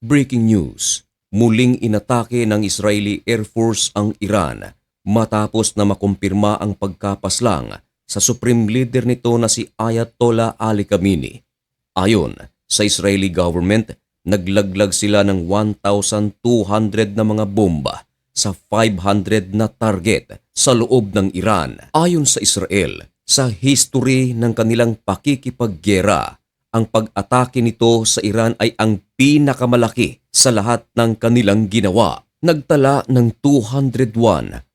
Breaking news, muling inatake ng Israeli Air Force ang Iran matapos na makumpirma ang pagkapaslang sa Supreme Leader nito na si Ayatollah Ali Khamenei. Ayon sa Israeli government, naglaglag sila ng 1,200 na mga bomba sa 500 na target sa loob ng Iran. Ayon sa Israel, sa history ng kanilang pakikipaggera, ang pag-atake nito sa Iran ay ang pinakamalaki sa lahat ng kanilang ginawa. Nagtala ng 201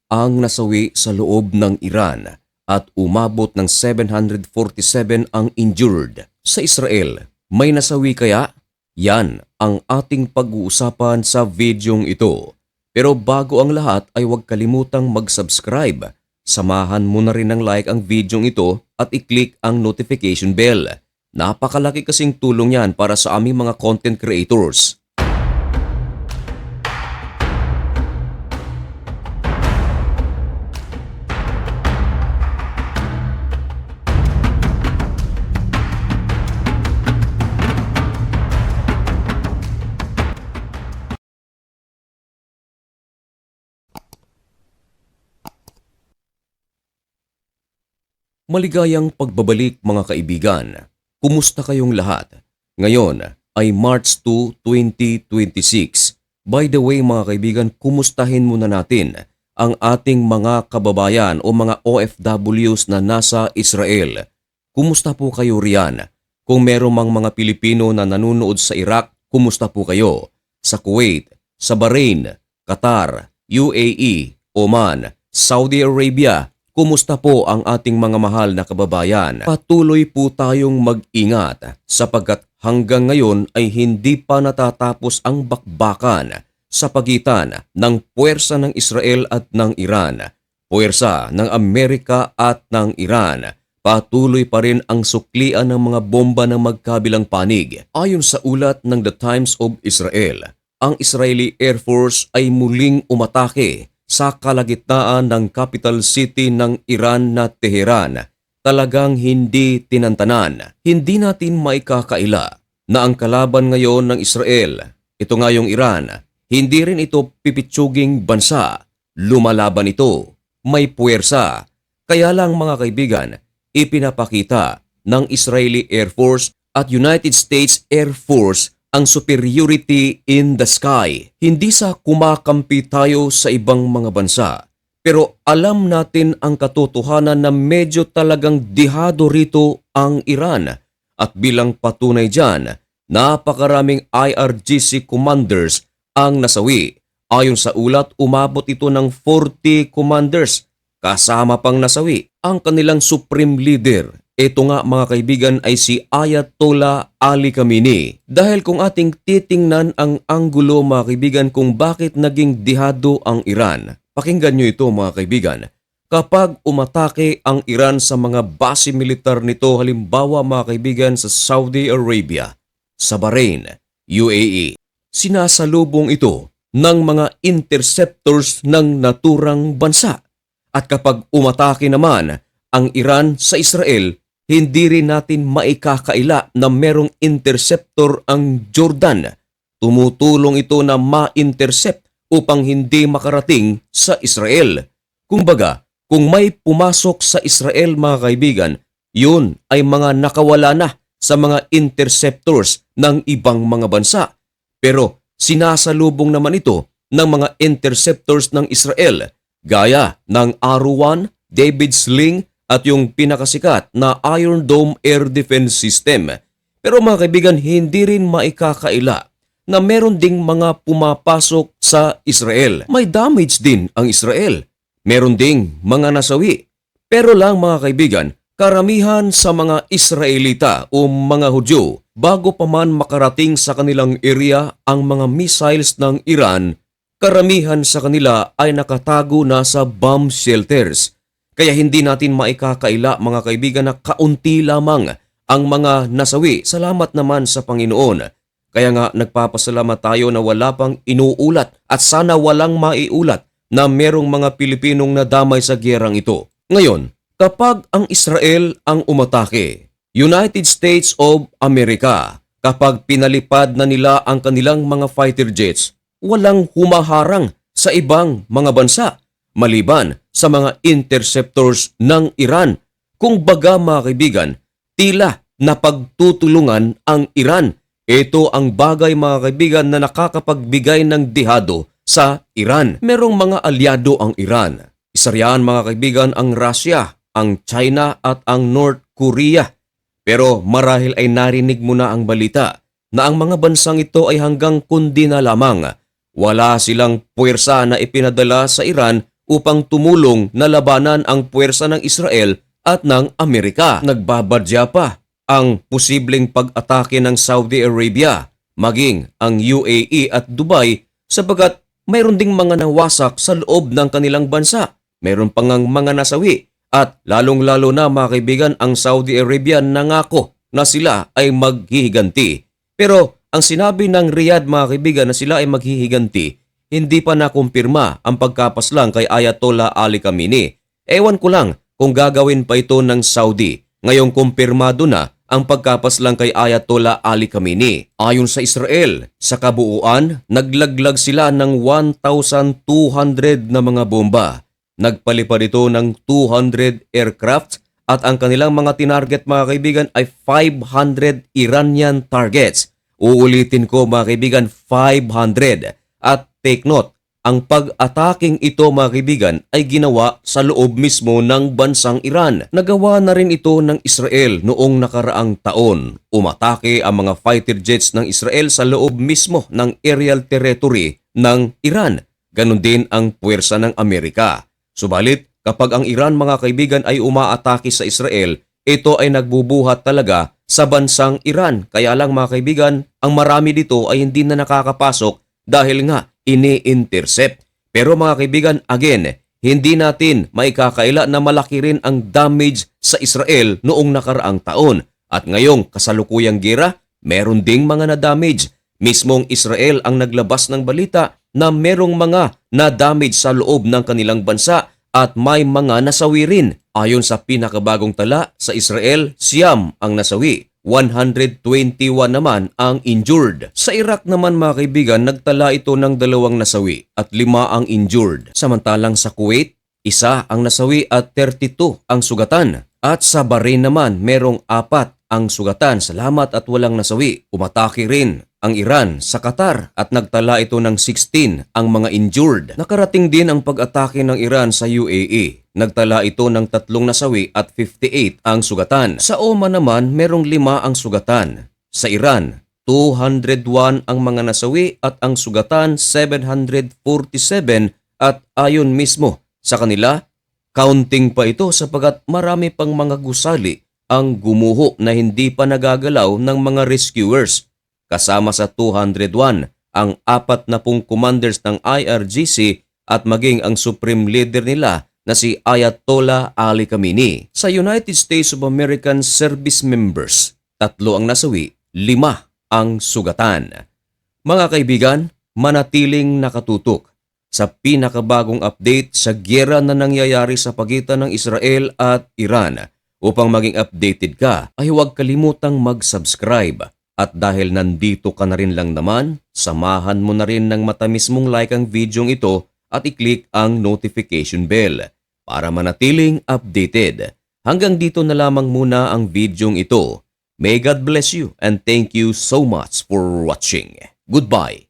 ang nasawi sa loob ng Iran at umabot ng 747 ang injured. Sa Israel, may nasawi kaya? Yan ang ating pag-uusapan sa videong ito. Pero bago ang lahat ay huwag kalimutang mag-subscribe. Samahan mo na rin ng like ang videong ito at i-click ang notification bell. Napakalaki kasing tulong yan para sa aming mga content creators. Maligayang pagbabalik mga kaibigan. Kumusta kayong lahat? Ngayon ay March 2, 2026. By the way mga kaibigan, kumustahin muna natin ang ating mga kababayan o mga OFWs na nasa Israel. Kumusta po kayo riyan? Kung meron mang mga Pilipino na nanonood sa Iraq, kumusta po kayo? Sa Kuwait, sa Bahrain, Qatar, UAE, Oman, Saudi Arabia, kumusta po ang ating mga mahal na kababayan? Patuloy po tayong mag-ingat sapagkat hanggang ngayon ay hindi pa natatapos ang bakbakan sa pagitan ng puwersa ng Israel at ng Iran, puwersa ng Amerika at ng Iran. Patuloy pa rin ang suklian ng mga bomba ng magkabilang panig. Ayon sa ulat ng The Times of Israel, ang Israeli Air Force ay muling umatake sa kalagitnaan ng capital city ng Iran na Tehran. Talagang hindi tinantanan. Hindi natin maikakaila na ang kalaban ngayon ng Israel, ito nga yung Iran, hindi rin ito pipitsuging bansa. Lumalaban ito, may puwersa. Kaya lang mga kaibigan, ipinapakita ng Israeli Air Force at United States Air Force ang superiority in the sky. Hindi sa kumakampi tayo sa ibang mga bansa, pero alam natin ang katotohanan na medyo talagang dihado rito ang Iran. At bilang patunay dyan, napakaraming IRGC commanders ang nasawi. Ayon sa ulat, umabot ito ng 40 commanders, kasama pang nasawi ang kanilang supreme leader. Ito nga mga kaibigan ay si Ayatollah Ali Khamenei. Dahil kung ating titingnan ang anggulo mga kaibigan kung bakit naging dihado ang Iran, pakinggan nyo ito mga kaibigan. Kapag umatake ang Iran sa mga base militar nito, halimbawa mga kaibigan sa Saudi Arabia, sa Bahrain, UAE, sinasalubong ito ng mga interceptors ng naturang bansa. At kapag umatake naman ang Iran sa Israel, hindi rin natin maikakaila na merong interceptor ang Jordan. Tumutulong ito na ma-intercept upang hindi makarating sa Israel. Kumbaga, kung may pumasok sa Israel mga kaibigan, yun ay mga nakawala na sa mga interceptors ng ibang mga bansa. Pero sinasalubong naman ito ng mga interceptors ng Israel gaya ng Arrow 1, David Sling, at yung pinakasikat na Iron Dome Air Defense System. Pero mga kaibigan, hindi rin maikakaila na meron ding mga pumapasok sa Israel. May damage din ang Israel. Meron ding mga nasawi. Pero lang mga kaibigan, karamihan sa mga Israelita o mga Hudyo, bago pa man makarating sa kanilang area ang mga missiles ng Iran, karamihan sa kanila ay nakatago na sa bomb shelters. Kaya hindi natin maikakaila mga kaibigan na kaunti lamang ang mga nasawi. Salamat naman sa Panginoon. Kaya nga nagpapasalamat tayo na wala pang inuulat at sana walang maiulat na merong mga Pilipinong nadamay sa gyerang ito. Ngayon, kapag ang Israel ang umatake, United States of America, kapag pinalipad na nila ang kanilang mga fighter jets, walang humaharang sa ibang mga bansa maliban sa mga interceptors ng Iran. Kung baga mga kaibigan, tila napagtutulungan ang Iran. Ito ang bagay mga kaibigan na nakakapagbigay ng dihado sa Iran. Merong mga alyado ang Iran. Isa riyan mga kaibigan ang Russia, ang China at ang North Korea. Pero marahil ay narinig mo na ang balita na ang mga bansang ito ay hanggang kundi na lamang. Wala silang puwersa na ipinadala sa Iran upang tumulong na labanan ang puwersa ng Israel at ng Amerika. Nagbabadya pa ang posibleng pag-atake ng Saudi Arabia, maging ang UAE at Dubai sapagkat mayroon ding mga nawasak sa loob ng kanilang bansa. Mayroon pang mga nasawi. At lalong-lalo na mga kaibigan, ang Saudi Arabia nangako na sila ay maghihiganti. Pero ang sinabi ng Riyadh mga kaibigan na sila ay maghihiganti, hindi pa nakumpirma ang pagkapaslang kay Ayatollah Ali Khamenei. Ewan ko lang kung gagawin pa ito ng Saudi. Ngayong kumpirmado na ang pagkapaslang kay Ayatollah Ali Khamenei. Ayon sa Israel, sa kabuuan, naglaglag sila ng 1,200 na mga bomba. Nagpalipad ito ng 200 aircraft at ang kanilang mga tinarget mga kaibigan ay 500 Iranian targets. Uulitin ko mga kaibigan, 500. At take note, ang pag-ataking ito mga kaibigan ay ginawa sa loob mismo ng bansang Iran. Nagawa na rin ito ng Israel noong nakaraang taon. Umatake ang mga fighter jets ng Israel sa loob mismo ng aerial territory ng Iran. Ganon din ang puwersa ng Amerika. Subalit, kapag ang Iran mga kaibigan ay umaatake sa Israel, ito ay nagbubuhat talaga sa bansang Iran. Kaya lang mga kaibigan, ang marami dito ay hindi na nakakapasok dahil nga ini-intercept. Pero mga kaibigan, again, hindi natin maikakaila na malaki rin ang damage sa Israel noong nakaraang taon. At ngayong kasalukuyang gera, meron ding mga na-damage. Mismong Israel ang naglabas ng balita na merong mga na-damage sa loob ng kanilang bansa at may mga nasawi rin. Ayon sa pinakabagong tala sa Israel, 9 ang nasawi, 121 naman ang injured. Sa Iraq naman mga kaibigan, nagtala ito ng 2 nasawi at 5 ang injured. Samantalang sa Kuwait, 1 ang nasawi at 32 ang sugatan. At sa Bahrain naman, merong 4 ang sugatan. Salamat at walang nasawi. Umatake rin ang Iran sa Qatar at nagtala ito ng 16 ang mga injured. Nakarating din ang pag-atake ng Iran sa UAE. Nagtala ito ng 3 nasawi at 58 ang sugatan. Sa Oman naman, merong 5 ang sugatan. Sa Iran, 201 ang mga nasawi at ang sugatan 747 at ayon mismo sa kanila, counting pa ito sapagat marami pang mga gusali ang gumuho na hindi pa nagagalaw ng mga rescuers. Kasama sa 201 ang 40 commanders ng IRGC at maging ang supreme leader nila na si Ayatollah Ali Khamenei. Sa United States of American service members, 3 ang nasawi, 5 ang sugatan. Mga kaibigan, manatiling nakatutok sa pinakabagong update sa giyera na nangyayari sa pagitan ng Israel at Iran. Upang maging updated ka, ay huwag kalimutang mag-subscribe. At dahil nandito ka na rin lang naman, samahan mo na rin ng matamis mong like ang videong ito at i-click ang notification bell para manatiling updated. Hanggang dito na lamang muna ang videong ito. May God bless you and thank you so much for watching. Goodbye!